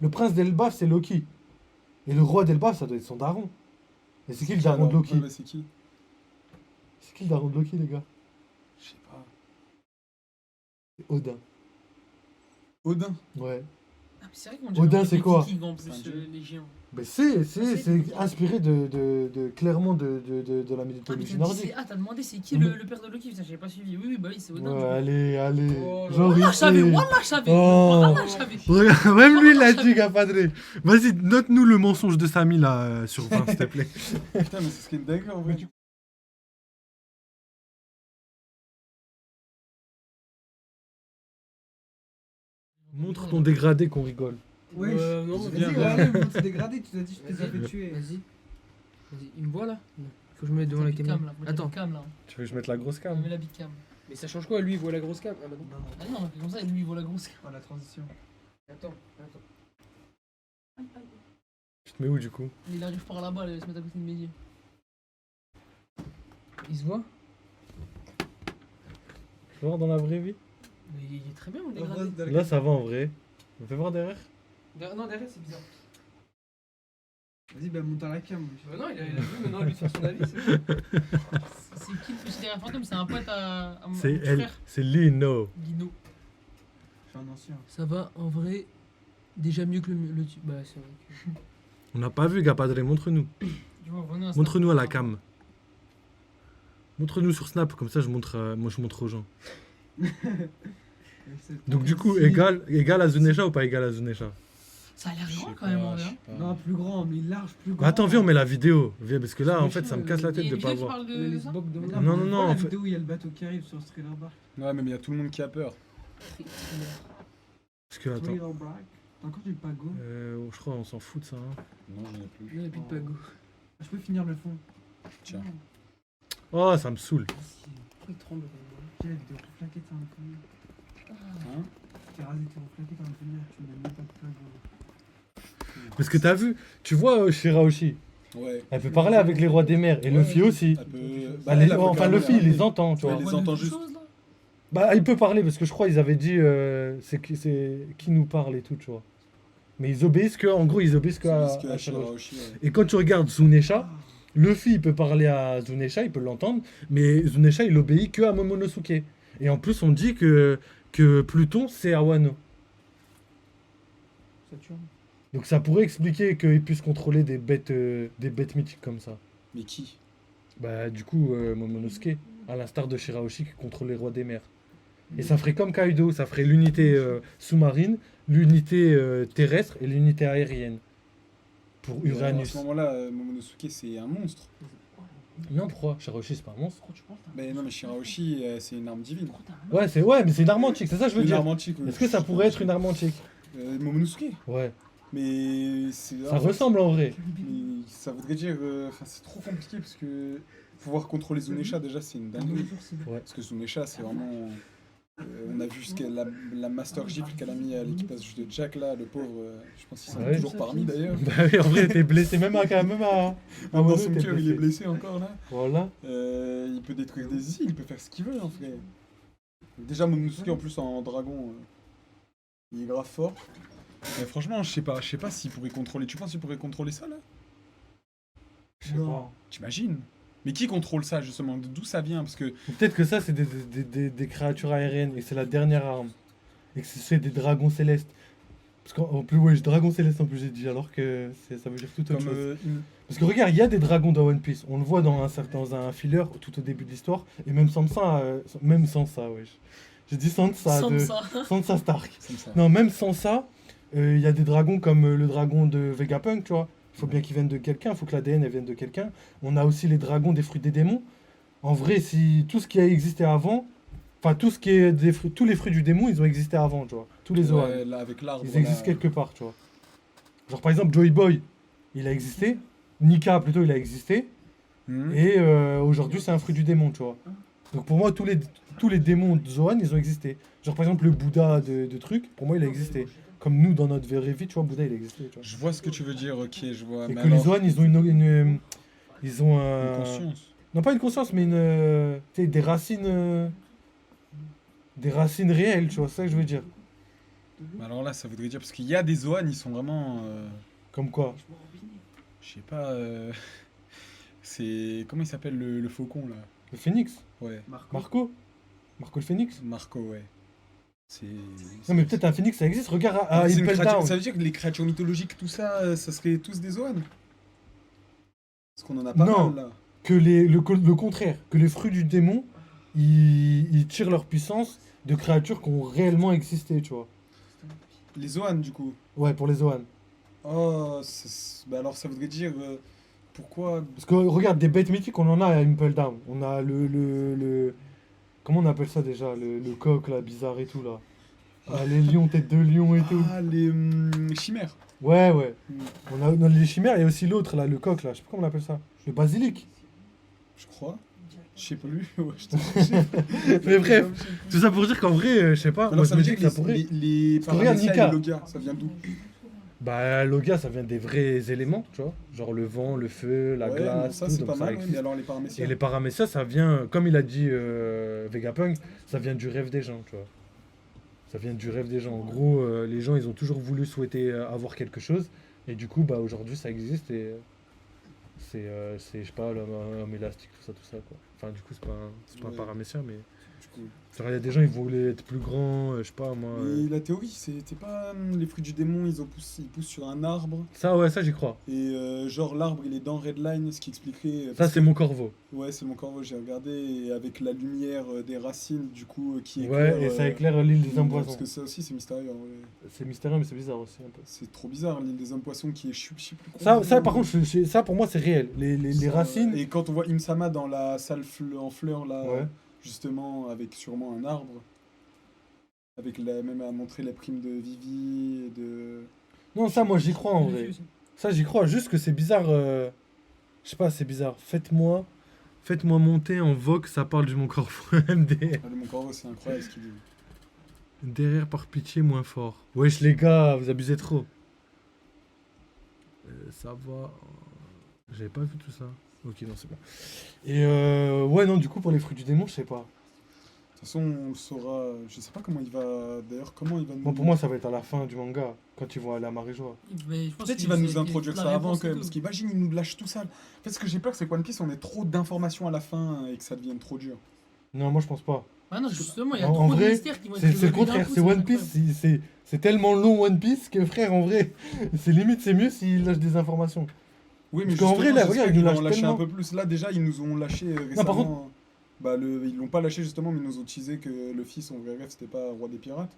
Le prince d'Elbaf, c'est Loki. Et le roi d'Elbaf, ça doit être son daron. Et c'est qui le daron de alors Loki? Ouais, bah, c'est qui? C'est qui le daron de Loki, les gars? Je sais pas. C'est Odin. Odin. Ouais. Ah, mais c'est vrai qu'on dirait Odin, un c'est des quoi? Vikings en C'est un plus, dieu. les géants. Mais c'est c'est inspiré clairement de la Ah, mais mythologie t'as dit, nordique. t'as demandé c'est qui Mais- le père de Loki? Putain, j'avais pas suivi. Oui, oui, bah oui, c'est Odin. Ouais, du coup. allez, allez. Oh là Genre, là, il je savais, sait. wallah, je savais. Oh. Wallah, je savais. Regarde, même lui, il l'a Oh, dit, Gapadré. Vas-y, note-nous le mensonge de Samy, là, sur 20, s'il te plaît. Putain, mais c'est ce qui est dingue en vrai. Montre ton dégradé qu'on rigole. Ouais, non, c'est vas-y, bien, ouais, mais t'es dégradé, tu t'as dit, je t'ai Vas-y. fait tuer. Vas-y. Vas-y, il me voit là? Faut que je me mette devant T'as la la caméra. cam là. Moi, j'ai Attends. la cam là. Tu veux que je mette la grosse On cam? met la big cam. Mais ça change quoi? Lui, il voit la grosse cam. Ah bah non. Non, non, Ah non, comme ça, lui il voit la grosse cam. pas la transition. Attends. Tu te mets où, du coup? Il arrive par là-bas, il va se mettre à côté de Mehdi. Il se voit? Tu peux voir dans la vraie vie? Mais il est très bien, on est En dégradé. vrai, Là, ça va en vrai. On fait voir derrière? Non, derrière, c'est bizarre. Vas-y, bah monte à la cam. Bah non, il a vu, maintenant, lui, faire son avis, c'est bon. C'est qui le petit derrière fantôme? C'est un pote à mon C'est petit elle, frère, c'est Lino. Guido. Je suis un ancien. Ça va, en vrai, déjà mieux que le tube. Bah, c'est vrai que... On n'a pas vu, Gapadré, montre-nous. Tu vois, venez un snap. Montre-nous à la cam. Montre-nous sur Snap, comme ça je montre, moi je montre aux gens. Donc du coup, égal à Zunesha ou pas égal à Zunesha? Ça a l'air Je grand sais quand même pas, en je vrai. sais hein. pas. Non, plus grand, mais large, plus grand. Bah attends, viens, on met la vidéo. Viens, parce que là, en Mais fait, ça me je- casse la Il y tête a de une pas vidéo qui voir. parle Les de ça? Bok de Non, non, non, Vois en la fait- vidéo où il y a le bateau qui arrive sur Thriller Bark. Ouais, mais il y a tout le monde qui a peur. Parce que, attends, Thriller Bark. T'as encore du pago. je crois on s'en fout de ça. Hein. Non, j'en ai plus. Il n'y a plus de pago. Ah, je peux finir le fond. Tiens. Oh, ça me saoule. Pourquoi il tremble quand même? Tiens, la vidéo reflaquée, t'es un connu. Hein? T'es rasé, t'es reflaqué, t'es un connu. Tu n'as même pas de pago. Parce que t'as vu, tu vois Shirahoshi, Ouais. elle peut parler avec les rois des mers. Et Ouais. Luffy aussi. Elle peut... Elle les- elle a pas enfin, carrément Luffy, il parlé. les entend, tu Ouais, vois. les On voit entend de juste. choses, là. Bah, il peut parler, parce que je crois ils avaient dit c'est qui nous parle et tout, tu vois. Mais ils obéissent que, en gros, ils obéissent que Parce à que Shirahoshi. Shirahoshi, ouais. Et quand tu regardes Zunesha, Luffy il peut parler à Zunesha, il peut l'entendre, mais Zunesha il obéit que à Momonosuke. Et en plus on dit que Pluton c'est à Wano. Saturne. Donc ça pourrait expliquer qu'il puisse contrôler des bêtes mythiques comme ça. Mais qui? Bah du coup Momonosuke, à l'instar de Shirahoshi qui contrôle les rois des mers. Et ça ferait comme Kaido, ça ferait l'unité sous-marine, l'unité terrestre et l'unité aérienne. Pour À Uranus. ce moment-là, Momonosuke, c'est un monstre. Non, pourquoi Shirahoshi c'est pas un monstre. Pourquoi tu penses t'as- Mais non, mais Shirahoshi, c'est une arme divine. Pourquoi t'as un Ouais, mais c'est une arme antique, c'est ça que je veux Une dire. arme antique. Est-ce que ça pourrait être une arme antique? Momonosuke. Ouais. Mais c'est. Ça ressemble en vrai. Mais ça voudrait dire. Enfin, c'est trop compliqué parce que pouvoir contrôler Zunesha, déjà, c'est une dinguerie. Parce que Zunesha, c'est vraiment. On a vu la Master Gifle qu'elle a mis à l'équipage de Jack là, le pauvre. Je pense qu'il s'en Ouais. est toujours parmi d'ailleurs. Bah oui, en vrai, t'es blessé même à Dans Wano, son t'es cœur, il est blessé encore là. Voilà. Il peut détruire des îles, il peut faire ce qu'il veut en fait. Déjà, Momonosuke en plus en dragon, il est grave fort. Mais franchement, je sais pas s'il pourrait contrôler. Tu penses qu'il pourrait contrôler ça là? Je sais pas. T'imagines? Mais qui contrôle ça justement? D'où ça vient? Parce que Ou peut-être que ça, c'est des créatures aériennes et que c'est la dernière arme. Et que c'est des dragons célestes. Parce qu'en plus, ouais, dragon céleste en plus, j'ai dit, alors que ça veut dire tout autre comme chose. Parce que regarde, il y a des dragons dans One Piece. On le voit dans un filler tout au début de l'histoire. Et même sans ça, wesh. J'ai dit Sansa, Sans de ça. Sansa Stark. comme ça. Non, même sans ça, il y a des dragons comme le dragon de Vegapunk, tu vois. Il faut bien qu'ils viennent de quelqu'un, il faut que l'ADN vienne de quelqu'un. On a aussi les dragons des fruits des démons. En vrai, si tout ce qui a existé avant, enfin tout ce qui est tous les fruits du démon, ils ont existé avant, tu vois. Tous les Zoan. Ouais, là, avec l'arbre. Ils existent quelque part, tu vois. Genre par exemple, Joy Boy, il a existé. Nika, plutôt, il a existé. Et aujourd'hui, c'est un fruit du démon, tu vois. Donc pour moi, tous les démons de Zoan, ils ont existé. Genre par exemple, le Bouddha de trucs, pour moi, il a existé. Comme nous, dans notre vraie vie, tu vois, Bouddha, il a existé, tu vois. Je vois ce que tu veux dire, ok, je vois. Et Mais que les alors, Zoan, ils ont ils ont une conscience. non pas une conscience, mais des racines réelles, tu vois, c'est ça que je veux dire. Mais alors là, ça voudrait dire, parce qu'il y a des Zoan, ils sont vraiment... Comme quoi? je sais pas... c'est... Comment il s'appelle le faucon, là? Le phénix? Ouais, Marco? Marco le phénix? Marco, ouais. C'est... Non mais peut-être un phénix ça existe, regarde à c'est une Impel créature- Down. Ça veut dire que les créatures mythologiques, tout ça, ça serait tous des Zoan? Parce qu'on en a pas Non. mal, là. Que le contraire, que les fruits du démon, ils tirent leur puissance de créatures qui ont réellement existé, tu vois. Les Zoan, du coup. Ouais, pour les Zoan. Oh, bah alors ça voudrait dire... pourquoi... Parce que regarde, des bêtes mythiques, on en a à Impel Down. On a le... Comment on appelle ça déjà? Le coq là, bizarre et tout là. Ah, les lions, tête de lion et tout. Ah, les chimères. Ouais, ouais. Mm. On a les chimères et aussi l'autre là, le coq là, je sais pas comment on appelle ça. Le basilic. Je crois. Je sais plus. Ouais, je te Mais bref, tout ça pour dire qu'en vrai, je sais pas, Alors moi ça je me veut dis dire que ça que pourrait. les Parce que regarde, Paramecia et Nika. les Logia, ça vient d'où? Bah, Logia, ça vient des vrais éléments, tu vois. Genre le vent, le feu, la Ouais, glace, non, ça tout, c'est donc pas ça mal, ouais, existe. mais alors les Paramecia. Et les paramécias, ça vient, comme il a dit Vegapunk, ça vient du rêve des gens, tu vois. Ça vient du rêve des gens. En gros, les gens, ils ont toujours voulu souhaiter avoir quelque chose. Et du coup, bah, aujourd'hui, ça existe et c'est, je sais pas, l'homme élastique, tout ça, quoi. Enfin, du coup, c'est pas un Ouais. paramécien, mais... Du coup. Genre, il y a des gens, ils voulaient être plus grands, je sais pas, moi... Mais la théorie, c'était pas les fruits du démon, ils poussent sur un arbre. Ça, ouais, ça, j'y crois. Et genre l'arbre, il est dans Redline, ce qui expliquerait... Ça, c'est mon corveau. Ouais, c'est mon corbeau, j'ai regardé, et avec la lumière des racines, du coup, qui Ouais, et ça éclaire l'île des hommes Parce poissons. que ça aussi, c'est mystérieux, en vrai. C'est mystérieux, mais c'est bizarre aussi, un peu. C'est trop bizarre, l'île des hommes poissons qui est... Je sais plus Ça, comment- par contre, ça, pour moi, c'est réel. Les Ça, racines... Et quand on voit Imsama dans la salle en fleurs, là, Ouais. justement, avec sûrement un arbre, avec même à montrer la prime de Vivi et de... Non, ça, moi, j'y crois, en vrai. Ça, j'y crois. Juste que c'est bizarre... Je sais pas, c'est bizarre. Faites-moi monter en Vogue, ça parle du mon corps MDR. Ah, mon corbeau, c'est incroyable ce qu'il dit. Derrière, par pitié, moins fort. Wesh, les gars, vous abusez trop. Ça va... J'avais pas vu tout ça. Ok, non, c'est bon. Et ouais, non, du coup, pour les fruits du démon, je sais pas. De toute façon, on le saura... Je sais pas comment il va... D'ailleurs, comment il va nous... Bon, pour moi, ça va être à la fin du manga, quand ils vont aller à Maréjoie. Peut-être qu'il va nous introduire ça avant quand même, parce qu'imagine, il nous lâche tout ça. En fait, ce que j'ai peur, c'est qu'One Piece, on ait trop d'informations à la fin et que ça devienne trop dur. Non, moi, je pense pas. Ah non, justement, il y a En trop de vrai, mystères qui vont être C'est le résolus d'un contraire, coup, c'est ça va One être Piece, incroyable. c'est tellement long One Piece que frère, en vrai, c'est limite, c'est mieux s'il lâche des informations. Oui, mais Parce qu'en vrai, là, justement, regarde, j'espère ils qu'ils nous vont en lâchent lâcher tellement. un peu plus. Là, déjà, ils nous ont lâché récemment... par contre- Bah, ils l'ont pas lâché justement, mais ils nous ont teasé que Luffy, son vrai rêve, c'était pas roi des pirates.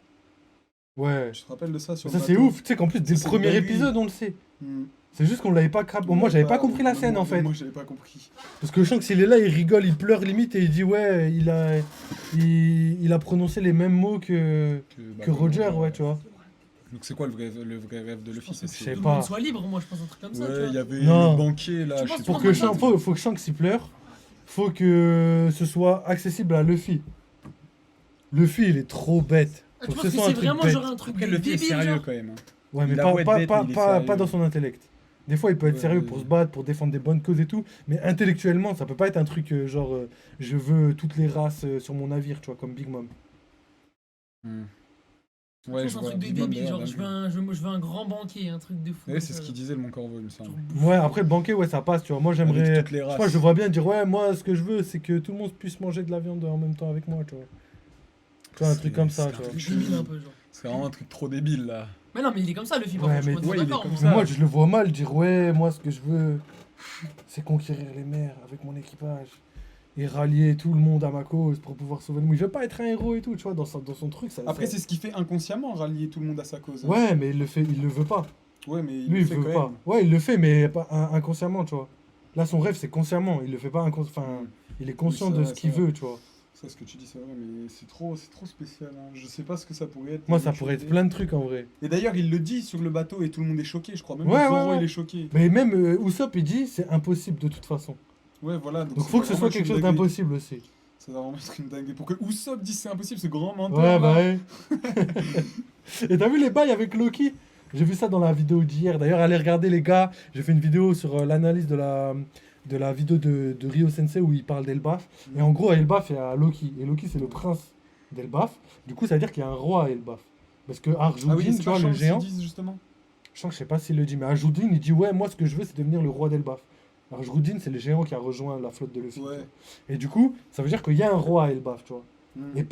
Ouais. Tu te rappelles de ça sur Ça le c'est bateau? ouf, tu sais qu'en plus dès le C'est premier dingue. épisode on le sait. Hmm. C'est juste qu'on l'avait pas crap. Bon, moi j'avais pas compris la Même scène moi- en fait. Moi, j'avais pas compris. Parce que Shanks il est là, il rigole, il pleure limite et il dit ouais, il a prononcé les mêmes mots que Roger, ouais, tu vois. Donc, c'est quoi le vrai rêve de Luffy? Je sais Tout le pas. monde soit libre, moi je pense un truc comme ça. tu Ouais, vois. il y avait Non. le banquier là. Tu je sais penses pas Pour que que Shanks- faut que Shanks il pleure, faut que ce soit accessible à Luffy. Luffy il est trop bête. Ah, Faut tu que penses ce que soit un c'est truc vraiment bête. genre un truc Après, Luffy est débile, sérieux genre quand même. hein. Ouais, mais Il a pas, beau être pas, bête, pas, mais il est pas, sérieux. pas dans son intellect. Des fois, il peut être Ouais, sérieux ouais. pour se battre, pour défendre des bonnes causes et tout, mais intellectuellement, ça peut pas être un truc genre je veux toutes les races sur mon navire, tu vois, comme Big Mom. Ouais, c'est je un vois. truc de Big Mom, débile, d'ailleurs, genre je veux un grand banquier, un truc de fou. Ouais, comme c'est ça, ce qu'il genre. disait le mon corbeau, il me semble. Ouais, après le banquet, ouais, ça passe, tu vois. Moi, j'aimerais. Avec toutes les Je races. crois, je vois bien dire, ouais, moi, ce que je veux, c'est que tout le monde puisse manger de la viande en même temps avec moi, tu vois. Tu vois, un truc comme ça, tu vois. C'est débile un peu, genre. C'est vraiment un truc trop débile là. Mais non, mais il est comme ça, le film, Ouais, par contre, mais je suis ouais, il est d'accord. comme moi. ça. Moi, je le vois mal dire, ouais, moi, ce que je veux, c'est conquérir les mers avec mon équipage et rallier tout le monde à ma cause pour pouvoir sauver le monde. Il veut pas être un héros et tout, tu vois, dans son truc. Ça, Après, ça- c'est ce qu'il fait inconsciemment, rallier tout le monde à sa cause. hein. Ouais, mais il le veut pas. Ouais, mais il Lui, le il fait veut quand pas. même. Ouais, il le fait, mais pas inconsciemment, tu vois. Là, son rêve, c'est consciemment. Il le fait pas inconsciemment. Enfin, il est conscient Oui, c'est de vrai, ce qu'il c'est vrai. veut, tu vois. Ça, ce que tu dis, c'est vrai, mais c'est trop spécial. Hein. Je sais pas ce que ça pourrait être. Moi, mais ça je pourrait être sais. plein de trucs en vrai. Et d'ailleurs, il le dit sur le bateau et tout le monde est choqué, je crois. Même Ouais, Zoro, ouais. il est choqué. Mais même Usopp, il dit, c'est impossible de toute façon. Ouais, voilà. Donc, faut que ce soit quelque chose d'impossible aussi. Ça va vraiment être une dinguerie. Pour que Usopp dise c'est impossible, ce grand menteur. Ouais, là. bah ouais. Et t'as vu les bails avec Loki? J'ai vu ça dans la vidéo d'hier. D'ailleurs, allez regarder les gars. J'ai fait une vidéo sur l'analyse de la vidéo de Ryo Sensei où il parle d'Elbaf. Et en gros, à Elbaf, il y a Loki. Et Loki, c'est le prince d'Elbaf. Du coup, ça veut dire qu'il y a un roi à Elbaf. Parce que Ah Arjudin, oui, tu c'est vois, pas le Shanks géant, qui disent justement. je sais pas s'il le dit, mais Arjudin, il dit ouais, moi ce que je veux, c'est devenir le roi d'Elbaf. Arjudin, c'est le géant qui a rejoint la flotte de Luffy. tu Ouais. vois. Et du coup, ça veut dire qu'il y a un roi à Elbaf, tu vois. Mm. Et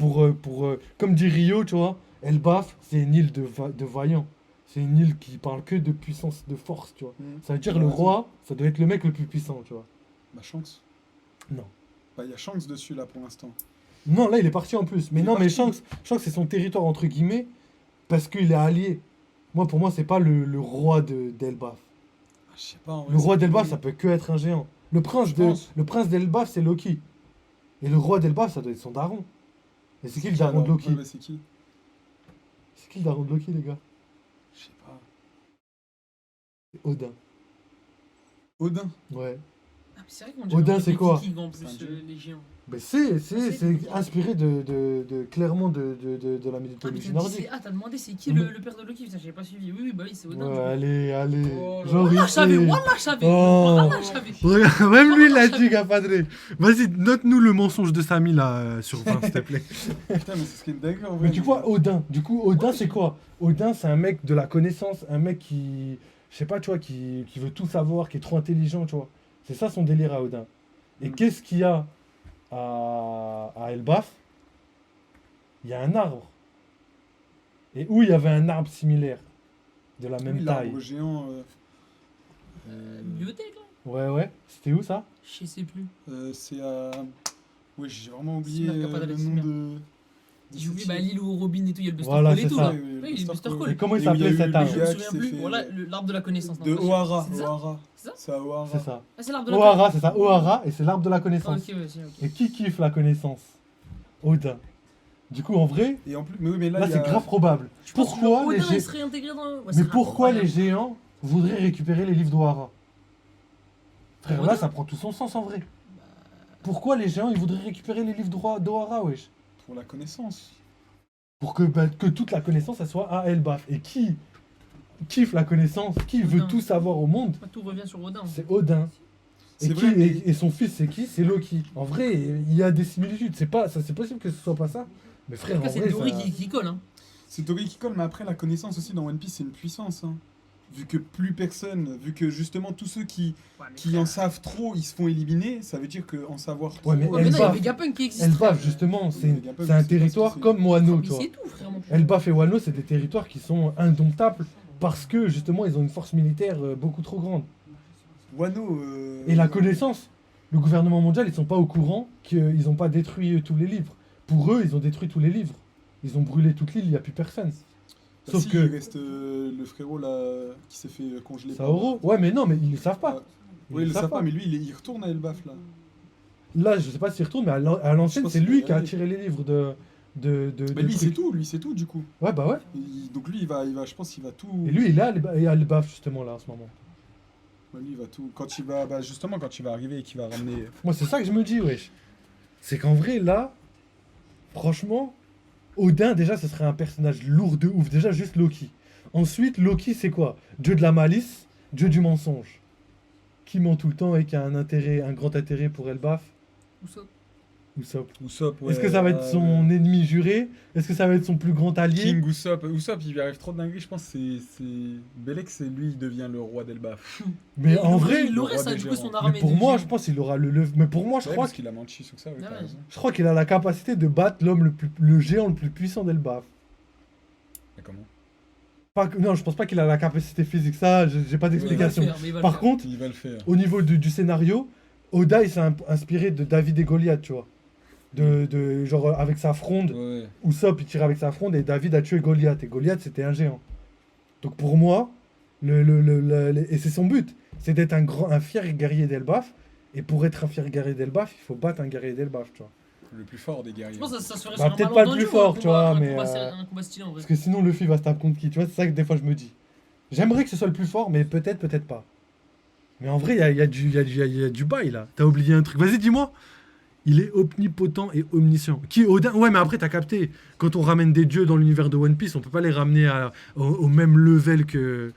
comme dit Rio, tu vois, Elbaf, c'est une île de vaillants. C'est une île qui parle que de puissance, de force, tu vois. Mm. Ça veut dire Ouais, le vas-y. roi, ça doit être le mec le plus puissant, tu vois. Bah, Shanks. Non. Bah, il y a Shanks dessus là pour l'instant. Non, là, il est parti en plus. Mais Il est non, mais parti. Shanks, c'est son territoire, entre guillemets, parce qu'il est allié. Moi, pour moi, c'est pas le roi d'Elbaf. Ah, je sais pas. en vrai, Le roi ça d'Elbaf, peut- ça peut que être un géant. Le Je pense. prince d'Elbaf, c'est Loki. Et le roi d'Elbaf, ça doit être son daron. Et c'est qui le daron alors de Loki? Ouais, bah, c'est qui? C'est qui le daron de Loki, les gars? Je sais pas. C'est Odin. Odin. Ouais. Ah, mais c'est vrai qu'on dirait Odin, un c'est des quoi? Vikings en C'est un plus, dieu. les géants. Mais c'est c'est qui? inspiré clairement de la Ah, mais mythologie t'as nordique. dit- ah, t'as demandé c'est qui Mais- le père de Loki? Putain, j'avais pas suivi. Oui, oui, bah oui, c'est Odin. Ouais, allez. Oh là Genre, Wallah, il je savais, sait. Wallah, je savais. Oh. Wallah, je savais. Regarde, même lui, il l'a dit, Gapadré. Vas-y, note-nous le mensonge de Samy, là, sur 20, s'il te plaît. Putain, mais c'est ce qui est dingue en vrai. Mais tu vois, Odin. Du coup, Odin, c'est quoi? Odin, c'est un mec de la connaissance, un mec qui, je sais pas, tu vois, qui veut tout savoir, qui est trop intelligent, tu vois. C'est ça son délire à Odin. Et Mm. qu'est-ce qu'il y a à Elbaf? Il y a un arbre. Et où il y avait un arbre similaire, de la même Oui, taille. l'arbre géant. Bibliothèque, là? Ouais. C'était où ça? Je sais plus. C'est à. Oui, j'ai vraiment oublié Simère, Capada, le Simère. nom de. J'ai oublié bah, l'île où Robin et tout, il y a le Buster Voilà, Call et c'est tout, ça. là. Ouais, Oui, Buster Buster Call. Call. Et comment il Et où il y a s'appelait eu cet le arbre? Je me gars souviens qui plus. s'est fait- Voilà, l'arbre de la connaissance. De non, Ohara. C'est ça Ohara. C'est ça C'est à Ohara. C'est ça. Ah, c'est l'arbre de la Ohara, c'est ça. Ohara, et c'est l'arbre de la Ah, connaissance. ok, ouais, c'est ok. Et qui kiffe la connaissance? Odin. Du coup, en vrai, Et en plus, mais oui, mais là, là, il y c'est a- grave probable. Tu penses que Pourquoi les Odin, il gé- serait intégré dans. Ouais, Mais c'est pourquoi les incroyable. géants voudraient récupérer les livres d'Ohara? Frère, là, Odin ça prend tout son sens en vrai. Pourquoi les géants ils voudraient récupérer les livres d'Ohara, wesh? Pour la connaissance. Pour que toute la connaissance elle soit à Elbaf. Et qui kiffe la connaissance, qui veut Odin. tout savoir au monde, Tout revient sur Odin. c'est Odin. Et, C'est qui- vrai, mais- et son fils c'est qui? C'est Loki. En vrai, il y a des similitudes. C'est possible que ce soit pas ça. Mais En frère, tout cas, en c'est vrai, une théorie ça- qui colle. Hein. C'est une théorie qui colle, mais après, la connaissance aussi dans One Piece, c'est une puissance. Hein. Vu que plus personne, vu que justement tous ceux qui en savent trop, ils se font éliminer, ça veut dire qu'en savoir trop. Ouais, mais Ouais, mais non, il y Elbaf- a Vegapunk qui existe. Elbaf, frère. justement, c'est Mais Vegapunk, c'est un je sais pas territoire ce que c'est. comme Wano, Mais tu vois. c'est tout, frère. mon pote. Elbaf et Wano, c'est des territoires qui sont indomptables parce que justement ils ont une force militaire beaucoup trop grande. Wano. Et la connaissance, le gouvernement mondial, ils sont pas au courant qu'ils n'ont pas détruit tous les livres. Pour eux, ils ont détruit tous les livres. Ils ont brûlé toute l'île, il n'y a plus personne. Bah Sauf si, que il reste le frérot là qui s'est fait congeler. par- Saoro, ouais, mais non, mais ils le savent pas. Ouais. Ils Oui, il le le savent sait pas, mais lui, il retourne à Elbaf là. Là, je sais pas s'il retourne, mais à Je l'ancienne, pense c'est qu'il lui va y qui a aller. tiré les livres de Mais lui, trucs. lui, c'est tout du coup. Ouais, bah ouais. Donc lui, je pense qu'il va tout. Et lui, il est à Elbaf, justement, là, en ce moment. Ouais, lui, il va tout. Quand il va, justement, quand il va arriver et qu'il va ramener. Moi, c'est ça que je me dis, wesh. C'est qu'en vrai, là, franchement, Odin, déjà, ce serait un personnage lourd de ouf. Déjà, juste Loki. Ensuite, Loki, c'est quoi? Dieu de la malice, dieu du mensonge. Qui ment tout le temps et qui a un grand intérêt pour Elbaf. Usopp. Usopp. Usopp, Est-ce que ça va être son ennemi juré? Est-ce que ça va être son plus grand allié? King Usopp. Usopp, il lui arrive trop de dingueries, je pense. C'est Belek, c'est lui, il devient le roi d'Elbaf. Mais Et en il vrai, il aurait le ça, roi du des coup, son géants. armée. mais pour des moi, géants. je pense qu'il aura le. Mais pour moi, je Ouais, crois, parce qu'il a menti sur ça, oui, Ah t'as ouais. raison. je crois qu'il a la capacité de battre l'homme le géant le plus puissant d'Elbaf. Mais comment Non, je pense pas qu'il a la capacité physique. Ça, j'ai pas Il va le d'explication. faire, mais il va le Par faire. contre, Il va le faire. au niveau du scénario, Oda il s'est inspiré de David et Goliath, tu vois. Genre avec sa fronde, Ouais. Usopp il tire avec sa fronde et David a tué Goliath. Et Goliath c'était un géant. Donc pour moi, et c'est son but, c'est d'être un fier guerrier d'Elbaf. Et pour être un fier guerrier d'Elbaf, il faut battre un guerrier d'Elbaf, tu vois. Le plus fort des guerriers. Je pense que ça se ferait Bah, sur un peut-être pas le malentendu plus ou un fort, tu vois, combat- mais, un combat stylé en vrai. Parce que sinon Luffy va se taper contre qui, tu vois, c'est ça que des fois je me dis. J'aimerais que ce soit le plus fort, mais peut-être pas. Mais en vrai, il y a du bail là. T'as oublié un truc. Vas-y, dis-moi. Il est omnipotent et omniscient. Qui Odin? Ouais, mais après, t'as capté. Quand on ramène des dieux dans l'univers de One Piece, on peut pas les ramener au même level que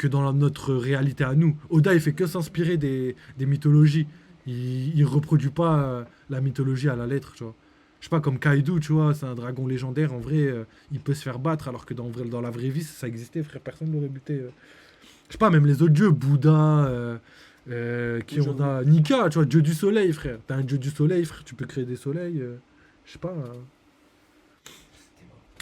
dans notre réalité à nous. Oda, il fait que s'inspirer des mythologies. Il reproduit pas la mythologie à la lettre, tu vois. Je sais pas, comme Kaido, tu vois, c'est un dragon légendaire. En vrai, il peut se faire battre, alors que dans la vraie vie, ça existait, frère. Personne l'aurait buté. Je sais pas, même les autres dieux, Bouddha, qui on a. Nika, tu vois, dieu du soleil, frère. T'as un dieu du soleil, frère, tu peux créer des soleils. Je sais pas.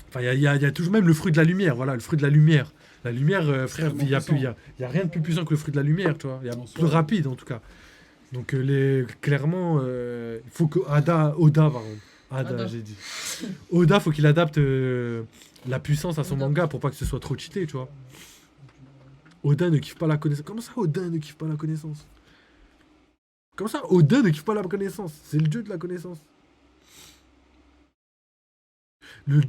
Enfin, il y a toujours même le fruit de la lumière, voilà, le fruit de la lumière. La lumière, frère, il y a rien de plus puissant que le fruit de la lumière, tu vois. Il y a plus rapide, en tout cas. Donc, clairement, il faut que Oda, pardon. Ada, j'ai dit. Oda, faut qu'il adapte la puissance à son manga pour pas que ce soit trop cheaté, tu vois. Oda ne kiffe pas la connaissance. Comment ça, Oda ne kiffe pas la connaissance? Comment ça, Oda ne kiffe pas la connaissance? C'est le dieu de la connaissance.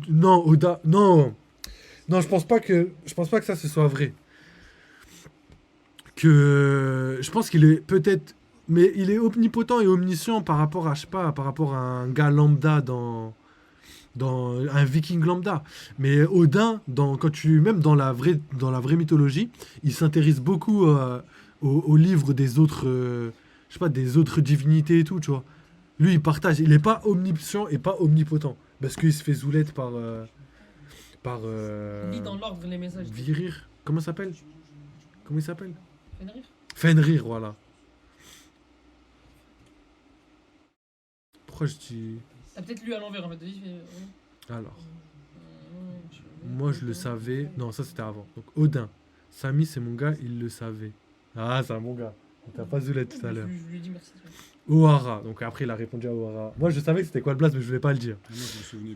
Non, Oda, non. Non, je pense pas que ça ce soit vrai. Je pense qu'il est peut-être, mais il est omnipotent et omniscient par rapport à, je sais pas, par rapport à un gars lambda dans un viking lambda. Mais Odin, même dans la vraie mythologie, il s'intéresse beaucoup aux livres des autres, je sais pas, des autres divinités et tout, tu vois. Lui, il partage. Il est pas omniscient et pas omnipotent. Parce qu'il se fait zoulette par. Il lit dans l'ordre les messages. Virir. Comment il s'appelle Fenrir. Fenrir, voilà. Pourquoi je dis. T'as peut-être lu à l'envers en fait. Alors. Moi, je le savais. Non, ça c'était avant. Donc, Odin. Samy, c'est mon gars, il le savait. Ah, c'est un bon gars. T'as pas zoulette tout à l'heure. Je lui ai dit merci. Ohara. Donc après, il a répondu à Ohara. Moi, je savais que c'était quoi le blaze, mais je voulais pas le dire.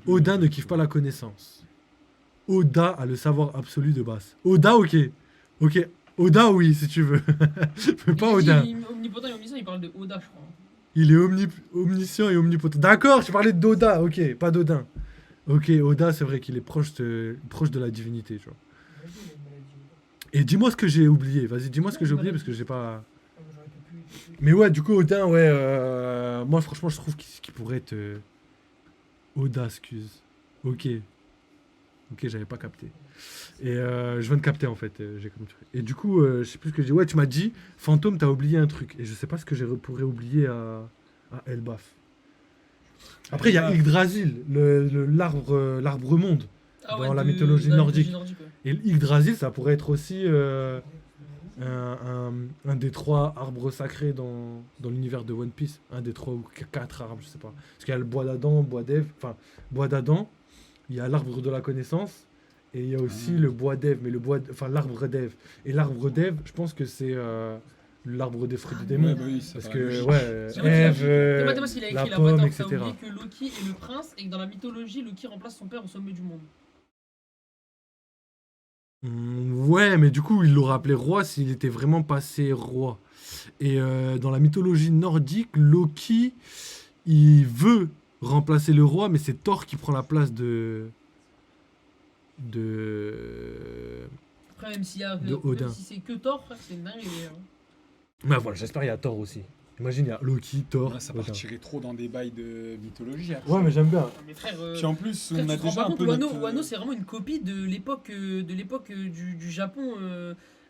Odin ne kiffe pas la connaissance. Oda a le savoir absolu de base. Oda, ok. Ok. Oda, oui, si tu veux. Mais pas Odin. Omnipotent et omniscient, il parle de Oda, je crois. Il est omniscient et omnipotent. D'accord, je parlais d'Oda, ok, pas d'Odin. Ok, Oda, c'est vrai qu'il est proche de la divinité, tu vois. Et dis-moi ce que j'ai oublié. Vas-y, dis-moi ce que j'ai oublié parce que j'ai pas. Mais ouais, du coup, Odin, ouais. Moi, franchement, je trouve qu'il pourrait être. Oda, excuse. Ok. Ok, j'avais pas capté. Et je viens de capter en fait. J'ai compris. Et du coup, je sais plus ce que j'ai dit. Ouais, tu m'as dit, Fantôme, t'as oublié un truc. Et je sais pas ce que je pourrais oublier à Elbaf. Après, il y a Yggdrasil, l'arbre monde, dans la mythologie nordique. Et Yggdrasil, ça pourrait être aussi un des 3 arbres sacrés dans l'univers de One Piece. Un des 3 ou 4 arbres, je sais pas. Parce qu'il y a le bois d'Adam, bois d'Adam. Il y a l'arbre de la connaissance et il y a aussi le bois d'Ève, mais l'arbre d'Ève. Et l'arbre d'Ève, je pense que c'est l'arbre des fruits du démon. Ouais, parce que, Ève, la la pomme, boîte, etc. t'as oublié que Loki est le prince et que dans la mythologie, Loki remplace son père au sommet du monde. Ouais, mais du coup, il l'aurait appelé roi s'il était vraiment passé roi. Et dans la mythologie nordique, Loki, il veut remplacer le roi, mais c'est Thor qui prend la place de Après, même si c'est que Thor, frère, c'est une dinguerie. Mais voilà, j'espère qu'il y a Thor aussi. Imagine, il y a Loki, Thor. Là, ça partirait trop dans des bails de mythologie. Après. Ouais, mais j'aime bien. Mais frère, Puis en plus, frère, on a tu te rends déjà pas un compte, peu Wano, c'est vraiment une copie de l'époque du Japon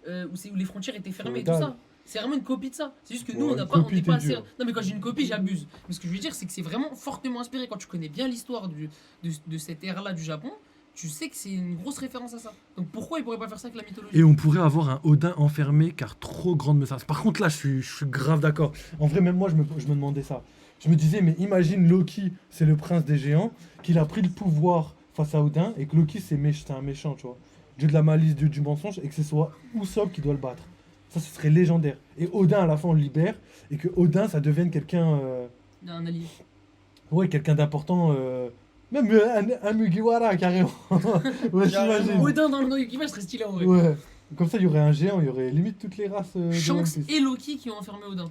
où les frontières étaient fermées et tout ça. C'est vraiment une copie de ça. C'est juste que nous, on n'est pas assez. Non, mais quand j'ai une copie, j'abuse. Mais ce que je veux dire, c'est que c'est vraiment fortement inspiré. Quand tu connais bien l'histoire de cette ère-là du Japon, tu sais que c'est une grosse référence à ça. Donc pourquoi ils pourraient pas faire ça avec la mythologie? Et on pourrait avoir un Odin enfermé car trop grande me ça. Par contre, là, je suis grave d'accord. En vrai, même moi, je me demandais ça. Je me disais, mais imagine Loki, c'est le prince des géants, qu'il a pris le pouvoir face à Odin et que Loki, c'est un méchant, tu vois. Dieu de la malice, dieu du mensonge, et que ce soit Usopp qui doit le battre. Ça, ce serait légendaire. Et Odin, à la fin, on le libère, et que Odin, ça devienne quelqu'un... Un allié. Ouais, quelqu'un d'important... Même un Mugiwara, carrément. Ouais, j'imagine. Odin dans le nom Yukiba, serait stylé en vrai. Ouais. Comme ça, il y aurait un géant, il y aurait limite toutes les races de One Shanks Piece. et Loki qui ont enfermé Odin.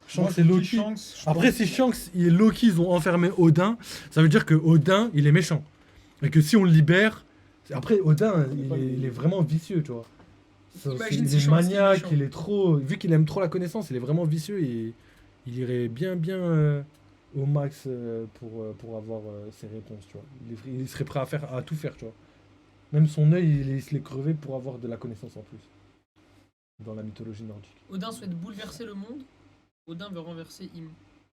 Shanks et Loki. Après, si Shanks et Loki ils ont enfermé Odin, ça veut dire que Odin, il est méchant. Et que si on le libère... Après, Odin, il est vraiment vicieux, tu vois. Il est maniaque, il est trop... Vu qu'il aime trop la connaissance, il est vraiment vicieux et il irait bien au max pour avoir ses réponses, tu vois. Il serait prêt à tout faire, tu vois. Même son œil, il se l'est crevé pour avoir de la connaissance en plus. Dans la mythologie nordique. Odin souhaite bouleverser le monde. Odin veut renverser Im.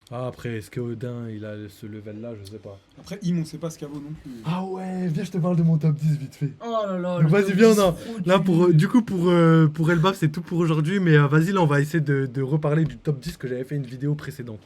Ah, après, est-ce que Odin, il a ce level-là? Je sais pas. Après, Im, on sait pas ce qu'il vaut non plus. Ah ouais, viens, je te parle de mon top 10 vite fait. Oh là là. Donc le vas-y, top viens, 10 non. frauduleux. Là, pour Elbaf, c'est tout pour aujourd'hui. Mais vas-y, là, on va essayer de reparler du top 10 que j'avais fait une vidéo précédente.